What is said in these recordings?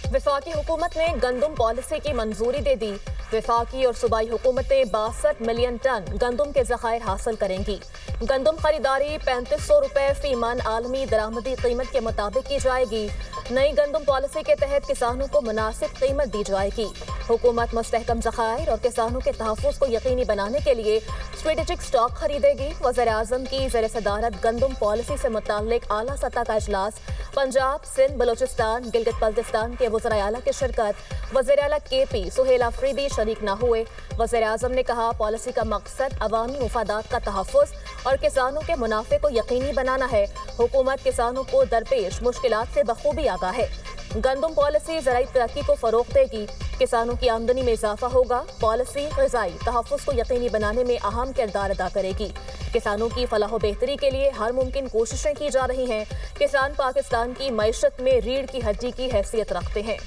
वफाकी हुकूमत ने गंदम पॉलिसी की मंजूरी दे दी। वफाकी और सूबाई हुकूमतें 62 मिलियन टन गंदम के ज़खायर हासिल करेंगी। गंदम खरीदारी 3500 रुपए फी मन आलमी दरामदी कीमत के मुताबिक की जाएगी। नई गंदम पॉलिसी के तहत किसानों को मुनासिब कीमत दी जाएगी। हुकूमत मुस्तहकम ज़खायर और किसानों के तहफ़्फ़ुज़ को यकीनी बनाने के लिए स्ट्रेटेजिक स्टॉक खरीदेगी। वज़ीर-ए-आज़म की ज़ेर सदारत गंदम पॉलिसी से मुताल्लिक आला सतह का इजलास पंजाब, सिंध, बलोचिस्तान, गिलगित बल्तिस्तान के वज़ीर आला की शिरकत। वज़ीर आला KP सुहेल अफरीदी शरीक न हुए। वज़ीर-ए-आज़म ने कहा, पॉलिसी का मकसद अवामी मुफादात का तहफ़्फ़ुज़ और किसानों के मुनाफे को यकीनी बनाना है। हुकूमत किसानों को दरपेश मुश्किलात से बखूबी आगाह है। गंदम पॉलिसी ज़राई तरक्की को फ़रोग़ देगी। किसानों की आमदनी में इजाफा होगा। पॉलिसी ग़िज़ाई तहफ़्फ़ुज़ को यकीनी बनाने में अहम किरदार अदा करेगी। किसानों की फलाह बेहतरी के लिए हर मुमकिन कोशिशें की जा रही हैं। किसान पाकिस्तान की मईशत में रीढ़ की हड्डी की हैसियत रखते हैं।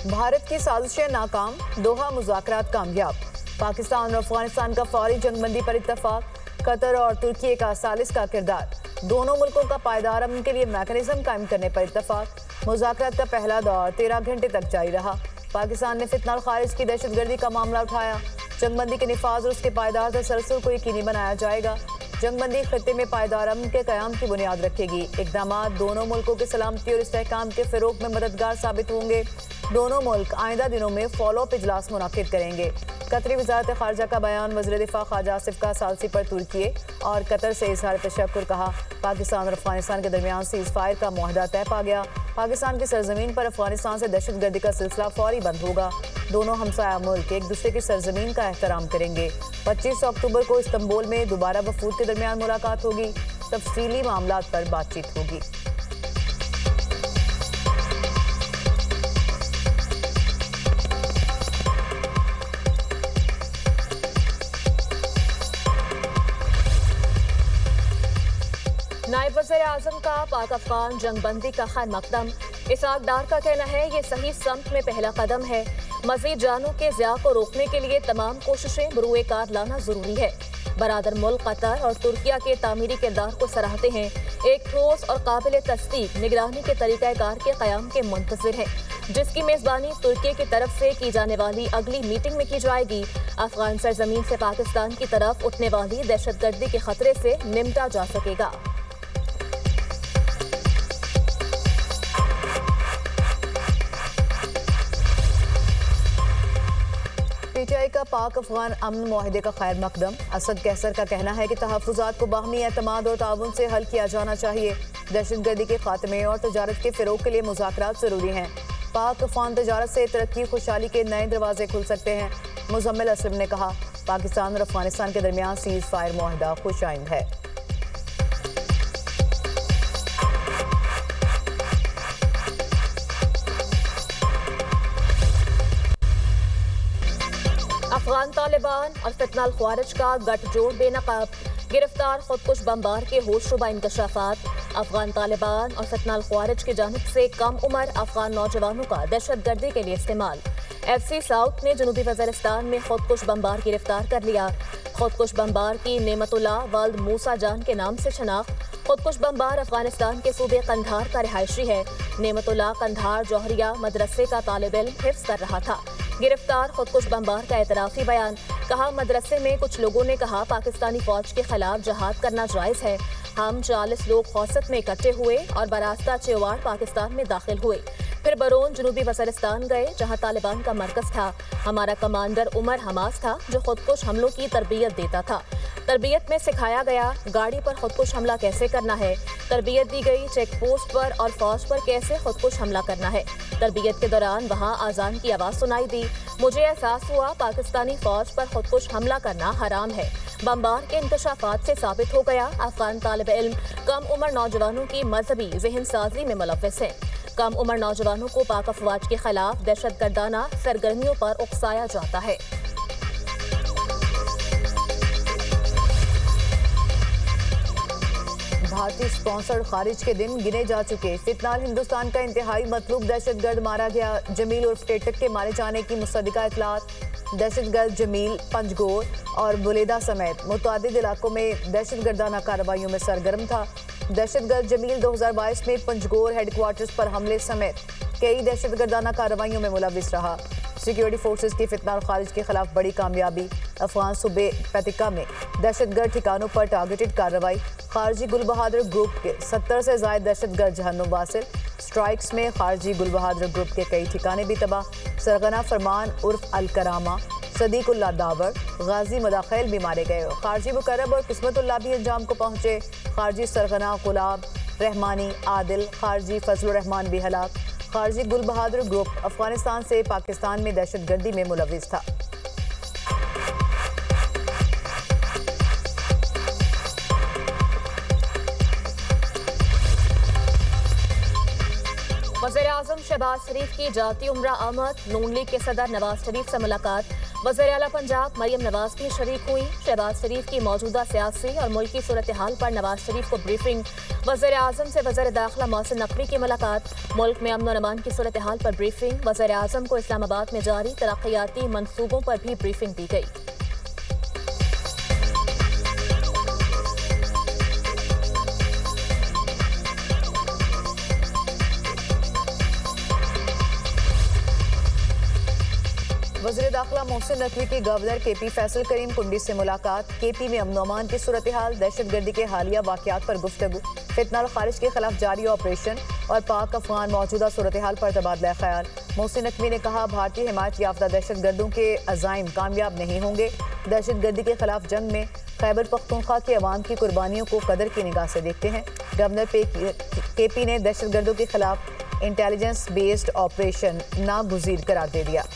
भारत की साजिशें नाकाम, दोहा मुज़ाकरात कामयाब। पाकिस्तान और अफगानिस्तान का फौरी जंगबंदी पर इत्तफाक। कतर और तुर्की का सालिस का किरदार। दोनों मुल्कों का पायदार अमन के लिए मैकेनिज्म कायम करने पर इत्तफाक। मुज़ाकरात का पहला दौर 13 घंटे तक जारी रहा। पाकिस्तान ने फितना और खारिज की दहशतगर्दी का मामला उठाया। जंगबंदी के निफाज और उसके पायदार तसलसल को यकीनी बनाया जाएगा। जंगबंदी खत्ते में पायदार अमन के क़याम की बुनियाद रखेगी। इक़दामात दोनों मुल्कों की सलामती और इस्तेहकाम के फ़रोग़ में मददगार साबित होंगे। दोनों मुल्क आइंदा दिनों में फॉलोअप इजलास मुनाकिद करेंगे। कतरी वज़ारत ख़ारजा का बयान। वज़ीर दिफ़ा ख्वाजा आसिफ का सालसी पर तुर्की और कतर से इज़हार तशक्कुर। कहा, पाकिस्तान और अफगानिस्तान के दरमियान सीज़ फायर का मुआहदा तय पा गया। पाकिस्तान की सरजमीन पर अफगानिस्तान से दहशतगर्दी का सिलसिला फौरी बंद होगा। दोनों हमसाया मुल्क एक दूसरे की सरजमीन का एहतराम करेंगे। 25 अक्टूबर को इस्तंबुल में दोबारा वफूद के दरमियान मुलाकात होगी। तफसीली मामलात पर बातचीत होगी। नायब वज़ीर-ए-आज़म का पाक अफगान जंगबंदी का खैर मकदम। इसहाक डार का कहना है, ये सही समत में पहला कदम है। मज़ीद जानों के ज़िया को रोकने के लिए तमाम कोशिशें बरूए कार लाना ज़रूरी है। बरादर मुल्क कतर और तुर्किया के तामीरी किरदार को सराहते हैं। एक ठोस और काबिल तस्दीक निगरानी के तरीक़ाकार के क़याम के मुंतज़िर है, जिसकी मेज़बानी तुर्की की तरफ से की जाने वाली अगली मीटिंग में की जाएगी। अफगान सरजमीन से पाकिस्तान की तरफ उठने वाली दहशतगर्दी के खतरे से निमटा जा सकेगा। PTI का पाक अफगान अमन मुआहिदे का खैर मकदम। असद कैसर का कहना है कि तहफ़्फ़ुज़ात को बाहमी एतमाद और ताउन से हल किया जाना चाहिए। दहशतगर्दी के खात्मे और तजारत के फ़रोग़ के लिए मुज़ाकरात ज़रूरी हैं। पाक अफगान तजारत से तरक्की खुशहाली के नए दरवाजे खुल सकते हैं। मुज़म्मिल असलम ने कहा, पाकिस्तान और अफगानिस्तान के दरमियान सीज़ फायर मुआहदा खुशाइंद है। अफगान तालिबान और फितना ख्वारिज का गठजोड़ बेनकाब। गिरफ्तार खुदकुश बमबार के होशरुबा इंकशाफात। अफगान तालिबान और फितना ख्वारिज की जानिब से कम उम्र अफगान नौजवानों का दहशतगर्दी के लिए इस्तेमाल। FC साउथ ने जनूबी वज़ीरिस्तान में खुदकुश बमबार गिरफ्तार कर लिया। खुदकुश बमबार की नेमतुल्लाह वल्द मूसा जान के नाम से शनाख्त। खुदकुश बमबार अफगानिस्तान के सूबे कंधार का रिहायशी है। नेमतुल्लाह कंधार जौहरिया मदरसे का तालिब इल्म हिफ्ज़ कर रहा था। गिरफ्तार खुदकुश बमबार का एतराफ़ी बयान। कहा, मदरसे में कुछ लोगों ने कहा पाकिस्तानी फौज के खिलाफ जहाद करना जायज़ है। हम 40 लोग खौसत में इकट्ठे हुए और बरास्ता चेवाड़ पाकिस्तान में दाखिल हुए। फिर बरोन जनूबी वज़ीरिस्तान गए, जहां तालिबान का मरकज़ था। हमारा कमांडर उमर हमास था, जो खुदकुश हमलों की तरबियत देता था। तरबियत में सिखाया गया गाड़ी पर खुदकुश हमला कैसे करना है। तरबियत दी गई चेक पोस्ट पर और फौज पर कैसे खुदकुश हमला करना है। तरबियत के दौरान वहाँ आज़ान की आवाज़ सुनाई दी। मुझे एहसास हुआ पाकिस्तानी फौज पर खुदकुश हमला करना हराम है। बमबार के इंकशाफात से साबित हो गया अफगान तालिब इल्म कम उम्र नौजवानों की मजहबी ज़हन साजी में मुलव्वस है। कम उम्र नौजवानों को पाक अफवाज के खिलाफ दहशतगर्दाना सरगर्मियों पर उकसाया जाता है। भारतीय स्पॉन्सर्ड खारिज के दिन गिने जा चुके। फितनाल हिंदुस्तान का इंतहाई मतलूब दहशतगर्द मारा गया। जमील उर्फ टेटक के मारे जाने की मुसद्दिका इतलात। दहशतगर्द जमील पंजगोर और बुलेदा समेत मुतअद्दिद इलाकों में दहशतगर्दाना कार्रवाइयों में सरगर्म था। दहशतगर्द जमील 2022 में पंजगोर हेडक्वार्टर्स पर हमले समेत कई दहशतगर्दाना कार्रवाइयों में मुलविस रहा। सिक्योरिटी फोर्सेस की फितनाल खारिज के खिलाफ बड़ी कामयाबी। अफगान सूबे पैतिका में दहशतगर्द ठिकानों पर टारगेटेड कार्रवाई। खारजी गुल बहादुर ग्रुप के 70 से ज्यादा दहशतगर्द जहन्नुम वासिल। स्ट्राइक्स में खारजी गुल बहादुर ग्रुप के कई ठिकाने भी तबाह। सरगना फरमान उर्फ अल करामा, सदीकुल्ला दावर, गाजी मदाखैल भी मारे गए। खारजी मुकर्रब और किस्मतुल्लाह भी अंजाम को पहुंचे। खारजी सरगना गुलाब रहमानी आदिल, खारजी फजलुर रहमान भी हलाक। खारजी गुल बहादुर ग्रुप अफगानिस्तान से पाकिस्तान में दहशतगर्दी में मुलविस था। वज़ीर-ए-आज़म शहबाज शरीफ की जाती उम्रा आमद। नून लीग के सदर नवाज शरीफ से मुलाकात। वज़ीर आला पंजाब मरियम नवाज भी शरीक हुई। शहबाज शरीफ की मौजूदा सियासी और मुल्की सूरत हाल पर नवाज शरीफ को ब्रीफिंग। वज़ीर-ए-आज़म से वज़ीर दाखिला मोहसिन नकवी की मुलाकात। मुल्क में अमन और अमान की सूरत हाल पर ब्रीफिंग। वज़ीर-ए-आज़म को इस्लामाबाद में जारी तरक्याती मनसूबों पर भी ब्रीफिंग दी गई। वज़ीर दाखिला मोहसिन नकवी की गवर्नर केपी फैसल करीम कुंडी से मुलाकात। केपी में अमन अमान की सूरत हाल, दहशतगर्दी के हालिया वाक़यात पर गुफ्तगू। फितनाल खारिज के खिलाफ जारी ऑपरेशन और पाक अफगान मौजूदा सूरत हाल पर तबादला ख्याल। मोहसिन नकवी ने कहा, भारतीय हिमायत याफ्ता दहशतगर्दों के अज़ाइम कामयाब नहीं होंगे। दहशतगर्दी के खिलाफ जंग में खैबर पख्तूनख्वा के अवाम की कुर्बानियों को कदर की निगाह से देखते हैं। गवर्नर केपी ने दहशतगर्दों के खिलाफ इंटेलिजेंस बेस्ड ऑपरेशन नागुज़ीर करार दे दिया।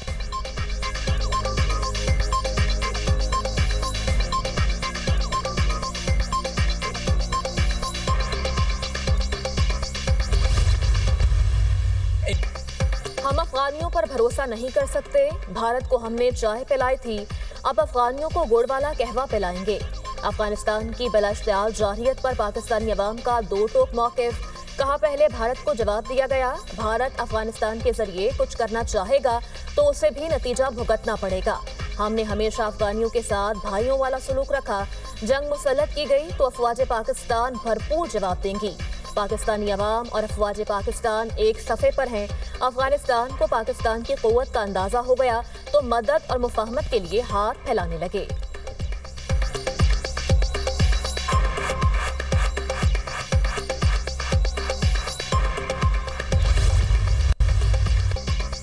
हम अफगानियों पर भरोसा नहीं कर सकते। भारत को हमने चाय पिलाई थी, अब अफगानियों को गुड़ वाला कहवा पिलाएंगे। अफगानिस्तान की बलाश्तियाल जारहियत पर पाकिस्तानी अवाम का दो टोक मौक़िफ़। कहा, पहले भारत को जवाब दिया गया, भारत अफगानिस्तान के जरिए कुछ करना चाहेगा तो उसे भी नतीजा भुगतना पड़ेगा। हमने हमेशा अफगानियों के साथ भाइयों वाला सलूक रखा। जंग मुसल्लत की गई तो अफवाज पाकिस्तान भरपूर जवाब देंगी। पाकिस्तानी अवाम और अफवाज पाकिस्तान एक सफ़े पर हैं। अफगानिस्तान को पाकिस्तान की क़ुव्वत का अंदाज़ा हो गया तो मदद और मुफाहमत के लिए हाथ फैलाने लगे।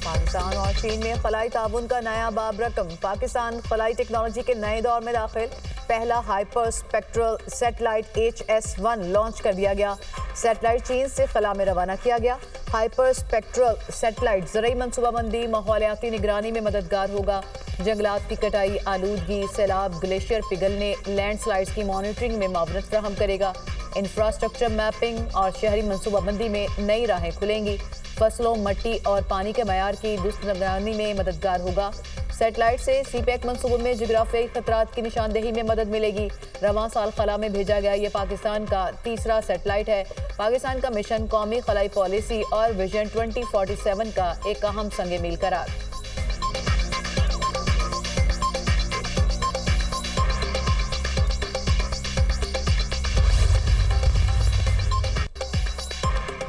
पाकिस्तान और चीन में खलाई ताबून का नया बाब रकम। पाकिस्तान खलाई टेक्नोलॉजी के नए दौर में दाखिल। पहला hyper spectral satellite HS-1 launch कर दिया गया। सैटेलाइट चीन से खला में रवाना किया गया। हाइपर स्पेक्ट्रल सैटेलाइट ज़रूरी मनसूबाबंदी, माहौलियाती निगरानी में मददगार होगा। जंगलात की कटाई, आलूदगी, सैलाब, ग्लेशियर पिघलने, लैंडस्लाइड्स की मॉनिटरिंग में मावनत फराहम करेगा। इंफ्रास्ट्रक्चर मैपिंग और शहरी मनसूबाबंदी में नई राहें खुलेंगी। फसलों, मिट्टी और पानी के मयार की दुरुस्त निगरानी में मददगार होगा। सैटेलाइट से CPEC मनसूबों में जोग्राफियाई खतरात की निशानदेही में मदद मिलेगी। रवां साल खला में भेजा गया ये पाकिस्तान का तीसरा सैटेलाइट है। पाकिस्तान का मिशन कौमी खलाई पॉलिसी और विजन 2047 का एक अहम संग मील करार।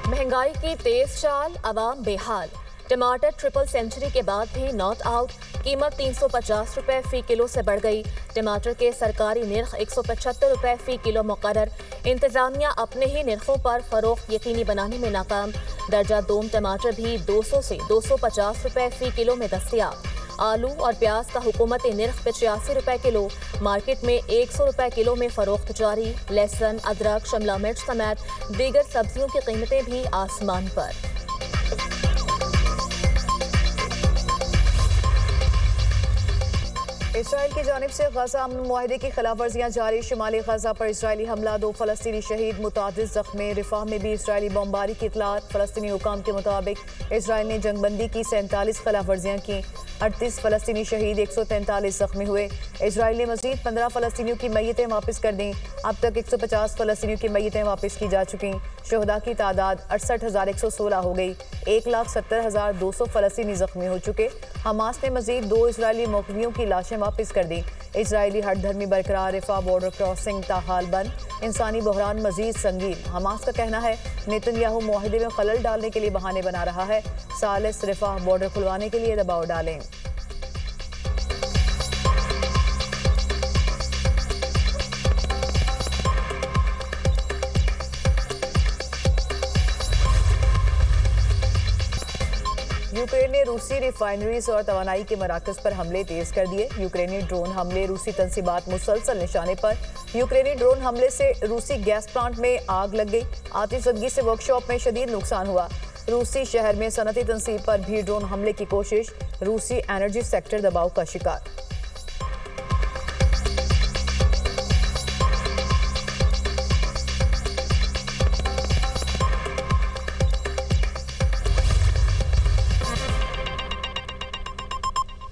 महंगाई की तेज चाल, अवाम बेहाल। टमाटर ट्रिपल सेंचुरी के बाद भी नॉट आउट। कीमत 350 रुपए फी किलो से बढ़ गई। टमाटर के सरकारी निर्ख 175 रुपए फी किलो मुकर्रर। इंतजामिया अपने ही निर्खों पर फरोख्त यकीनी बनाने में नाकाम। दर्जा दोम टमाटर भी 200 से 250 रुपए फी किलो में दस्तयाब। आलू और प्याज का हुकूमती निर्ख 85 रुपए किलो। मार्केट में 100 रुपए किलो में फरोख्त जारी। लहसुन, अदरक, शिमला मिर्च समेत दीगर सब्जियों की कीमतें भी आसमान पर। इसराइल की जानिब से गजा अमन मुआहदे की खिलाफ वर्जियाँ जारी। शुमाली गजा पर इसराइली हमला, 2 फलस्तीनी शहीद, मुतादिद जख्मी। रिफाह में भी इसराइली बमबारी की इतलात। फलस्तीनी हुकाम के मुताबिक इसराइल ने जंगबंदी की 47 खिलाफ वर्जियाँ की, 38 फलस्तीनी शहीद, 143 जख्मी हुए। इसराइल ने मजीद 15 फलस्तीनियों की मैयतें वापस कर दी। अब तक 150 फलस्तीनियों की मैयतें वापस की जा चुकी। शहदा की तादाद 68,116 हो गई। 1,70,200 फलस्तीनी जख्मी हो चुके। हमास ने मजीद 2 इसराइली मौकवियों की लाशें वापस कर दी। इसराइली हटधर्मी बरकरार। रिफा बॉर्डर क्रॉसिंग ताहाल बंद। इंसानी बहरान मजीद संगीन। हमास का कहना है नेतन्याहू मुआहदे में खलल डालने के लिए बहाने बना रहा है। सालिस रिफा बॉर्डर खुलवाने के लिए दबाव डालें। यूक्रेन ने रूसी रिफाइनरीज और तवानाई के मराकज पर हमले तेज कर दिए। यूक्रेनी ड्रोन हमले, रूसी तंसीबात मुसलसल निशाने पर। यूक्रेनी ड्रोन हमले से रूसी गैस प्लांट में आग लग गई। आतिशज़दगी से वर्कशॉप में शदीद नुकसान हुआ। रूसी शहर में सनती तंसीब पर भी ड्रोन हमले की कोशिश। रूसी एनर्जी सेक्टर दबाव का शिकार।